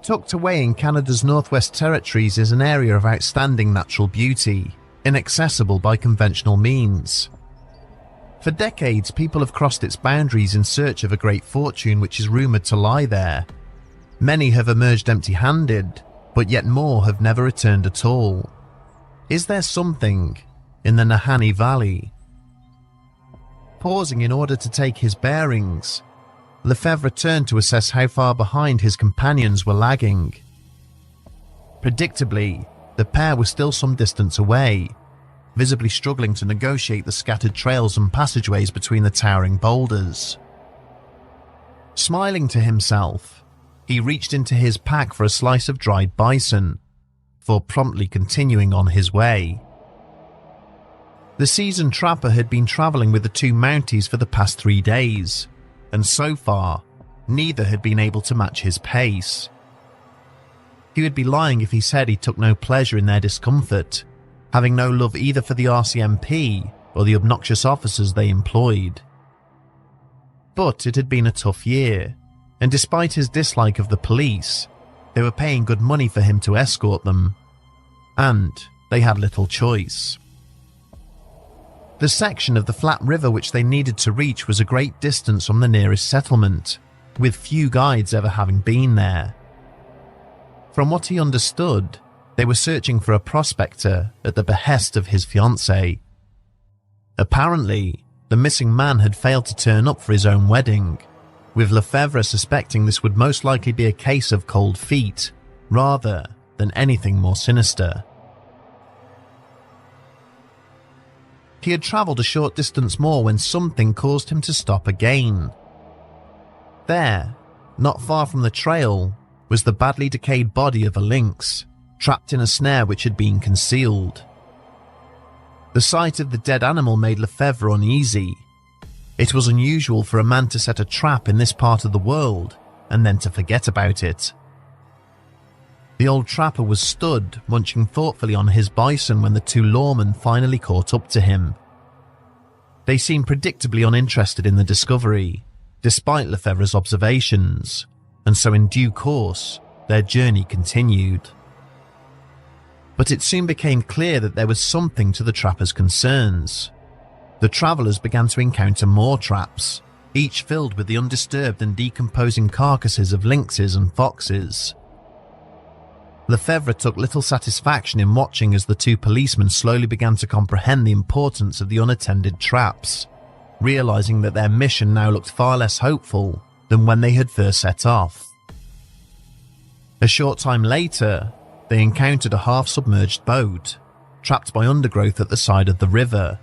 Tucked away in Canada's Northwest Territories is an area of outstanding natural beauty, inaccessible by conventional means. For decades, people have crossed its boundaries in search of a great fortune which is rumoured to lie there. Many have emerged empty-handed, but yet more have never returned at all. Is there something in the Nahanni Valley? Pausing in order to take his bearings, Lefebvre turned to assess how far behind his companions were lagging. Predictably, the pair were still some distance away, visibly struggling to negotiate the scattered trails and passageways between the towering boulders. Smiling to himself, he reached into his pack for a slice of dried bison, before promptly continuing on his way. The seasoned trapper had been travelling with the two Mounties for the past 3 days, and so far, neither had been able to match his pace. He would be lying if he said he took no pleasure in their discomfort, having no love either for the RCMP or the obnoxious officers they employed. But it had been a tough year, and despite his dislike of the police, they were paying good money for him to escort them, and they had little choice. The section of the flat river which they needed to reach was a great distance from the nearest settlement, with few guides ever having been there. From what he understood, they were searching for a prospector at the behest of his fiancée. Apparently, the missing man had failed to turn up for his own wedding, with Lefebvre suspecting this would most likely be a case of cold feet, rather than anything more sinister. He had travelled a short distance more when something caused him to stop again. There, not far from the trail, was the badly decayed body of a lynx, trapped in a snare which had been concealed. The sight of the dead animal made Lefebvre uneasy. It was unusual for a man to set a trap in this part of the world and then to forget about it. The old trapper was stood, munching thoughtfully on his bison when the two lawmen finally caught up to him. They seemed predictably uninterested in the discovery, despite Lefebvre's observations, and so in due course, their journey continued. But it soon became clear that there was something to the trapper's concerns. The travellers began to encounter more traps, each filled with the undisturbed and decomposing carcasses of lynxes and foxes. Lefebvre took little satisfaction in watching as the two policemen slowly began to comprehend the importance of the unattended traps, realizing that their mission now looked far less hopeful than when they had first set off. A short time later, they encountered a half-submerged boat, trapped by undergrowth at the side of the river.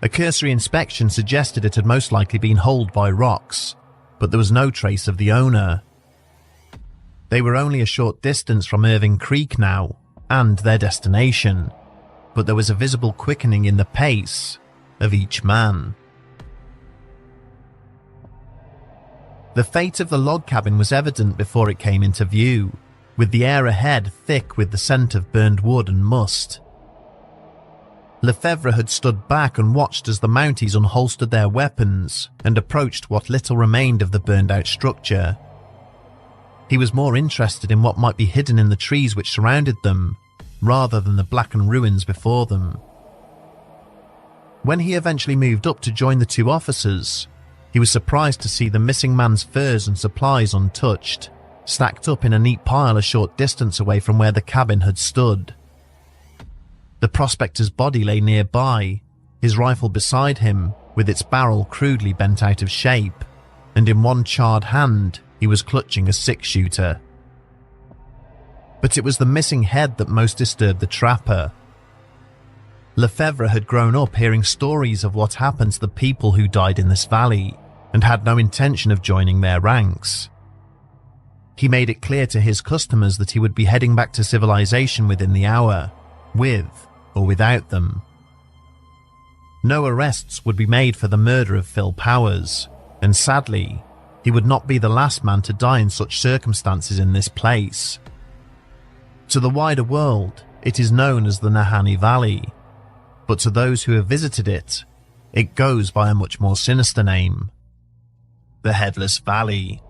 A cursory inspection suggested it had most likely been holed by rocks, but there was no trace of the owner. They were only a short distance from Irving Creek now, and their destination, but there was a visible quickening in the pace of each man. The fate of the log cabin was evident before it came into view, with the air ahead thick with the scent of burned wood and must. Lefebvre had stood back and watched as the Mounties unholstered their weapons and approached what little remained of the burned-out structure. He was more interested in what might be hidden in the trees which surrounded them, rather than the blackened ruins before them. When he eventually moved up to join the two officers, he was surprised to see the missing man's furs and supplies untouched, stacked up in a neat pile a short distance away from where the cabin had stood. The prospector's body lay nearby, his rifle beside him, with its barrel crudely bent out of shape, and in one charred hand he was clutching a six-shooter. But it was the missing head that most disturbed the trapper. Lefebvre had grown up hearing stories of what happened to the people who died in this valley, and had no intention of joining their ranks. He made it clear to his customers that he would be heading back to civilization within the hour, with or without them. No arrests would be made for the murder of Phil Powers, and sadly, he would not be the last man to die in such circumstances in this place. To the wider world, it is known as the Nahanni Valley, but to those who have visited it, it goes by a much more sinister name: the Headless Valley.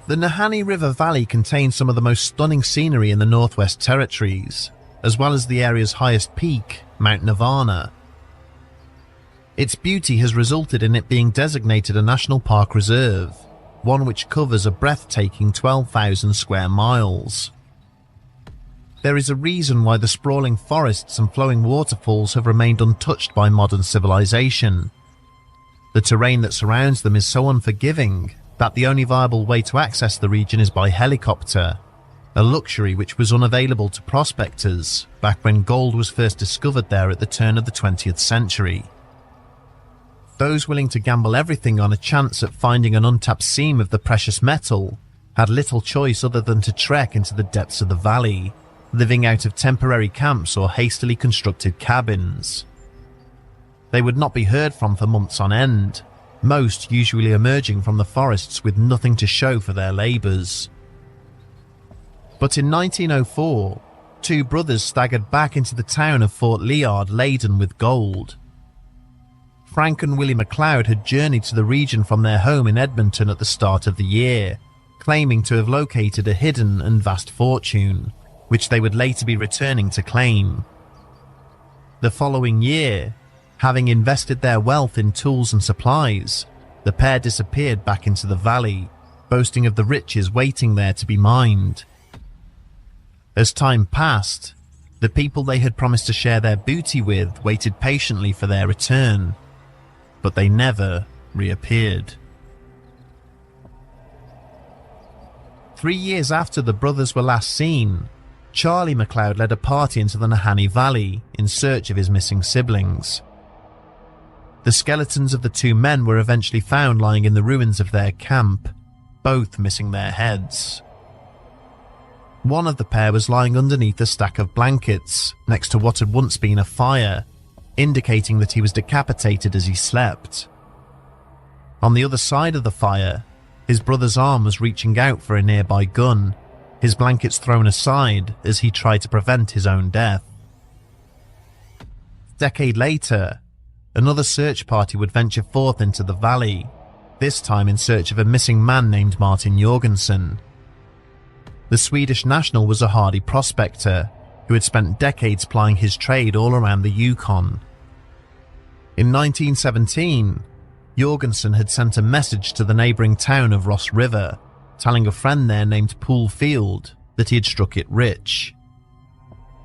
The Nahanni River Valley contains some of the most stunning scenery in the Northwest Territories, as well as the area's highest peak, Mount Nirvana. Its beauty has resulted in it being designated a National Park Reserve, one which covers a breathtaking 12,000 square miles. There is a reason why the sprawling forests and flowing waterfalls have remained untouched by modern civilization. The terrain that surrounds them is so unforgiving that the only viable way to access the region is by helicopter, a luxury which was unavailable to prospectors back when gold was first discovered there at the turn of the 20th century. Those willing to gamble everything on a chance at finding an untapped seam of the precious metal had little choice other than to trek into the depths of the valley, living out of temporary camps or hastily constructed cabins. They would not be heard from for months on end, most usually emerging from the forests with nothing to show for their labours. But in 1904, two brothers staggered back into the town of Fort Liard laden with gold. Frank and Willie McLeod had journeyed to the region from their home in Edmonton at the start of the year, claiming to have located a hidden and vast fortune, which they would later be returning to claim. The following year, having invested their wealth in tools and supplies, the pair disappeared back into the valley, boasting of the riches waiting there to be mined. As time passed, the people they had promised to share their booty with waited patiently for their return, but they never reappeared. 3 years after the brothers were last seen, Charlie McLeod led a party into the Nahanni Valley in search of his missing siblings. The skeletons of the two men were eventually found lying in the ruins of their camp, both missing their heads. One of the pair was lying underneath a stack of blankets next to what had once been a fire, indicating that he was decapitated as he slept. On the other side of the fire, his brother's arm was reaching out for a nearby gun, his blankets thrown aside as he tried to prevent his own death. A decade later, another search party would venture forth into the valley, this time in search of a missing man named Martin Jorgensen. The Swedish national was a hardy prospector who had spent decades plying his trade all around the Yukon. In 1917, Jorgensen had sent a message to the neighbouring town of Ross River, telling a friend there named Poole Field that he had struck it rich.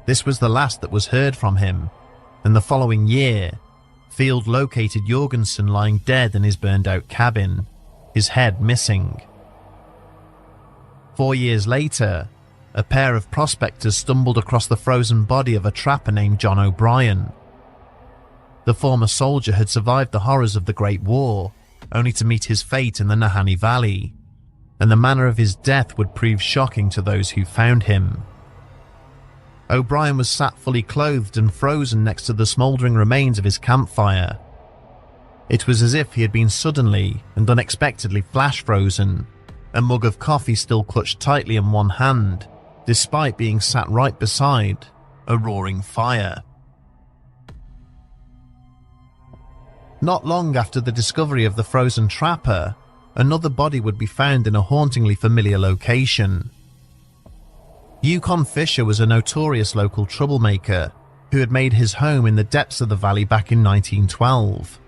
This was the last that was heard from him, and the following year, Field located Jorgensen lying dead in his burned-out cabin, his head missing. 4 years later, a pair of prospectors stumbled across the frozen body of a trapper named John O'Brien. The former soldier had survived the horrors of the Great War, only to meet his fate in the Nahanni Valley, and the manner of his death would prove shocking to those who found him. O'Brien was sat fully clothed and frozen next to the smouldering remains of his campfire. It was as if he had been suddenly and unexpectedly flash frozen, a mug of coffee still clutched tightly in one hand, despite being sat right beside a roaring fire. Not long after the discovery of the frozen trapper, another body would be found in a hauntingly familiar location. Yukon Fisher was a notorious local troublemaker who had made his home in the depths of the valley back in 1912.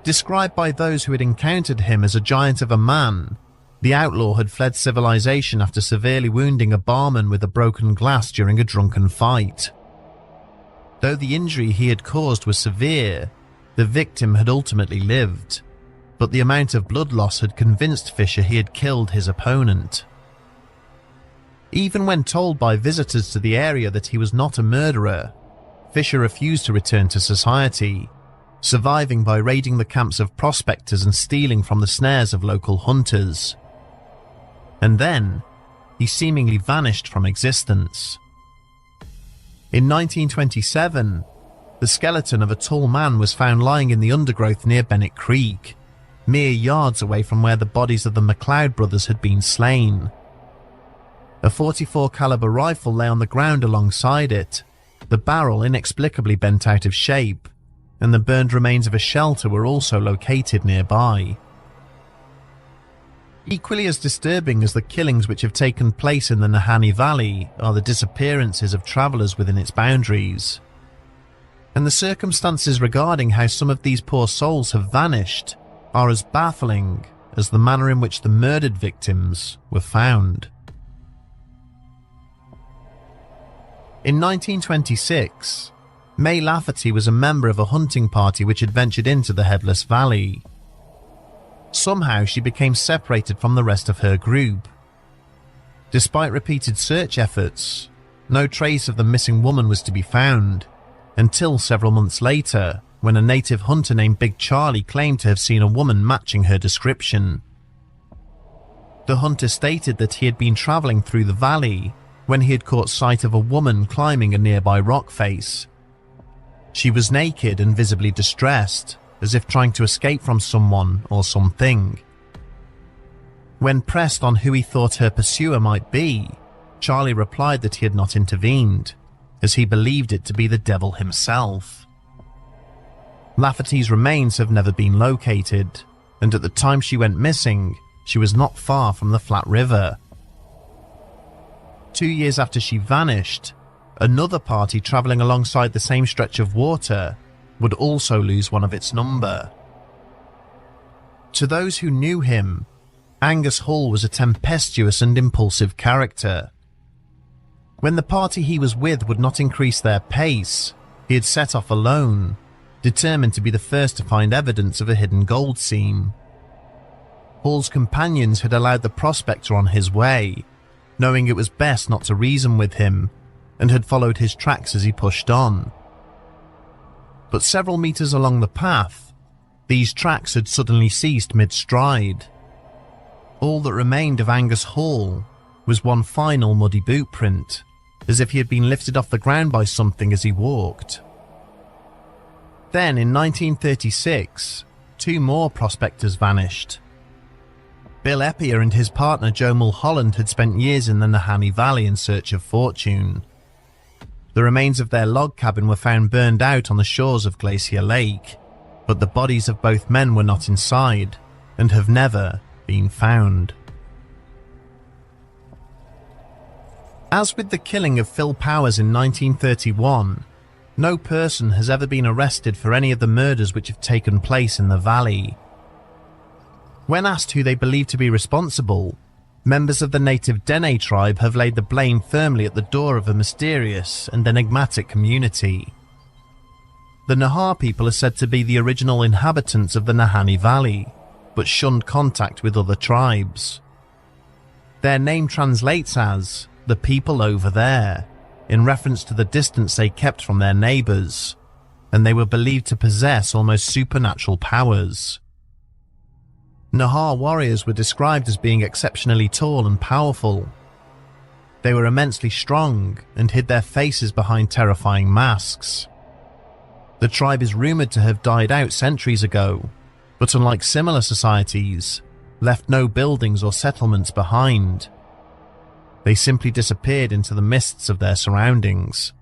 Described by those who had encountered him as a giant of a man, the outlaw had fled civilization after severely wounding a barman with a broken glass during a drunken fight. Though the injury he had caused was severe, the victim had ultimately lived, but the amount of blood loss had convinced Fisher he had killed his opponent. Even when told by visitors to the area that he was not a murderer, Fisher refused to return to society, surviving by raiding the camps of prospectors and stealing from the snares of local hunters. And then, he seemingly vanished from existence. In 1927, the skeleton of a tall man was found lying in the undergrowth near Bennett Creek, mere yards away from where the bodies of the McLeod brothers had been slain. A .44 caliber rifle lay on the ground alongside it, the barrel inexplicably bent out of shape, and the burned remains of a shelter were also located nearby. Equally as disturbing as the killings which have taken place in the Nahanni Valley are the disappearances of travellers within its boundaries. And the circumstances regarding how some of these poor souls have vanished are as baffling as the manner in which the murdered victims were found. In 1926, May Lafferty was a member of a hunting party which had ventured into the Headless Valley. Somehow she became separated from the rest of her group. Despite repeated search efforts, no trace of the missing woman was to be found, until several months later, when a native hunter named Big Charlie claimed to have seen a woman matching her description. The hunter stated that he had been travelling through the valley when he had caught sight of a woman climbing a nearby rock face. She was naked and visibly distressed, as if trying to escape from someone or something. When pressed on who he thought her pursuer might be, Charlie replied that he had not intervened, as he believed it to be the devil himself. Lafferty's remains have never been located, and at the time she went missing, she was not far from the Flat River. 2 years after she vanished, another party travelling alongside the same stretch of water would also lose one of its number. To those who knew him, Angus Hall was a tempestuous and impulsive character. When the party he was with would not increase their pace, he had set off alone, determined to be the first to find evidence of a hidden gold seam. Hall's companions had allowed the prospector on his way, knowing it was best not to reason with him, and had followed his tracks as he pushed on. But several meters along the path, these tracks had suddenly ceased mid-stride. All that remained of Angus Hall was one final muddy boot print, as if he had been lifted off the ground by something as he walked. Then, in 1936, 2 more prospectors vanished. Bill Eppier and his partner Joe Mulholland had spent years in the Nahanni Valley in search of fortune. The remains of their log cabin were found burned out on the shores of Glacier Lake, but the bodies of both men were not inside and have never been found. As with the killing of Phil Powers in 1931, no person has ever been arrested for any of the murders which have taken place in the valley. When asked who they believe to be responsible, members of the native Dene tribe have laid the blame firmly at the door of a mysterious and enigmatic community. The Nahar people are said to be the original inhabitants of the Nahanni Valley, but shunned contact with other tribes. Their name translates as the people over there, in reference to the distance they kept from their neighbours, and they were believed to possess almost supernatural powers. Nahar warriors were described as being exceptionally tall and powerful. They were immensely strong and hid their faces behind terrifying masks. The tribe is rumoured to have died out centuries ago, but unlike similar societies, left no buildings or settlements behind. They simply disappeared into the mists of their surroundings.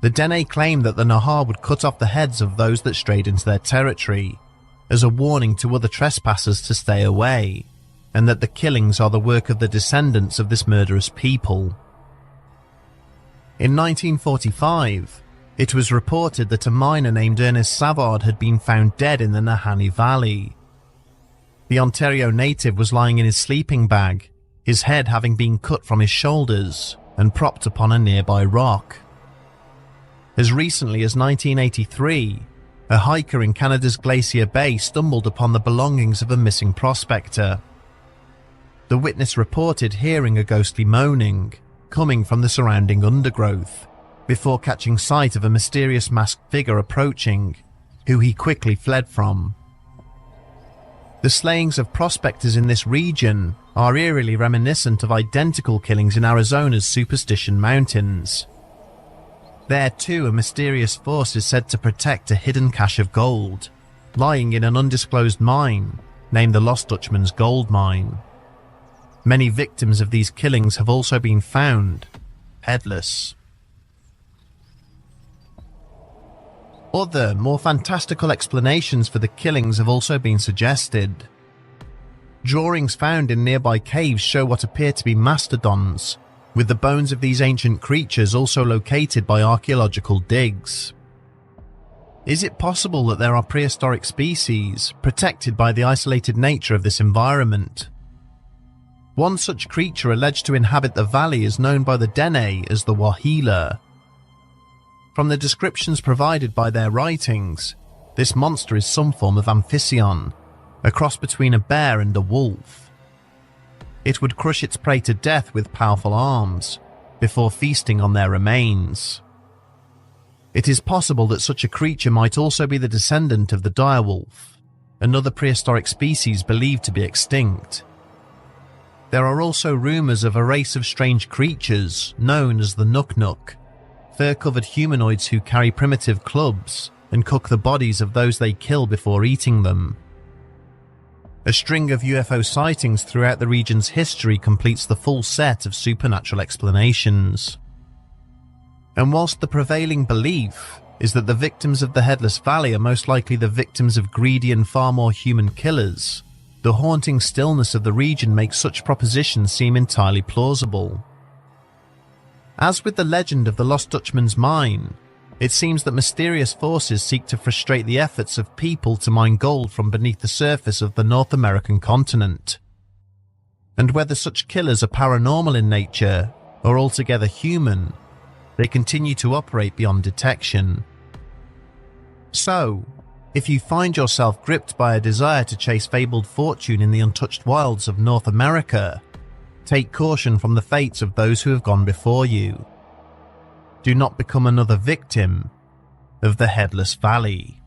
The Dene claimed that the Nahar would cut off the heads of those that strayed into their territory, as a warning to other trespassers to stay away, and that the killings are the work of the descendants of this murderous people. In 1945, it was reported that a miner named Ernest Savard had been found dead in the Nahanni Valley. The Ontario native was lying in his sleeping bag, his head having been cut from his shoulders and propped upon a nearby rock. As recently as 1983, a hiker in Canada's Glacier Bay stumbled upon the belongings of a missing prospector. The witness reported hearing a ghostly moaning coming from the surrounding undergrowth, before catching sight of a mysterious masked figure approaching, who he quickly fled from. The slayings of prospectors in this region are eerily reminiscent of identical killings in Arizona's Superstition Mountains. There too, a mysterious force is said to protect a hidden cache of gold, lying in an undisclosed mine named the Lost Dutchman's Gold Mine. Many victims of these killings have also been found headless. Other, more fantastical explanations for the killings have also been suggested. Drawings found in nearby caves show what appear to be mastodons, with the bones of these ancient creatures also located by archaeological digs. Is it possible that there are prehistoric species protected by the isolated nature of this environment? One such creature alleged to inhabit the valley is known by the Dene as the Wahila. From the descriptions provided by their writings, this monster is some form of amphibian, a cross between a bear and a wolf. It would crush its prey to death with powerful arms, before feasting on their remains. It is possible that such a creature might also be the descendant of the direwolf, another prehistoric species believed to be extinct. There are also rumours of a race of strange creatures known as the Nuk-Nuk, fur-covered humanoids who carry primitive clubs and cook the bodies of those they kill before eating them. A string of UFO sightings throughout the region's history completes the full set of supernatural explanations. And whilst the prevailing belief is that the victims of the Headless Valley are most likely the victims of greedy and far more human killers, the haunting stillness of the region makes such propositions seem entirely plausible. As with the legend of the Lost Dutchman's mine, it seems that mysterious forces seek to frustrate the efforts of people to mine gold from beneath the surface of the North American continent. And whether such killers are paranormal in nature or altogether human, they continue to operate beyond detection. So, if you find yourself gripped by a desire to chase fabled fortune in the untouched wilds of North America, take caution from the fates of those who have gone before you. Do not become another victim of the Headless Valley.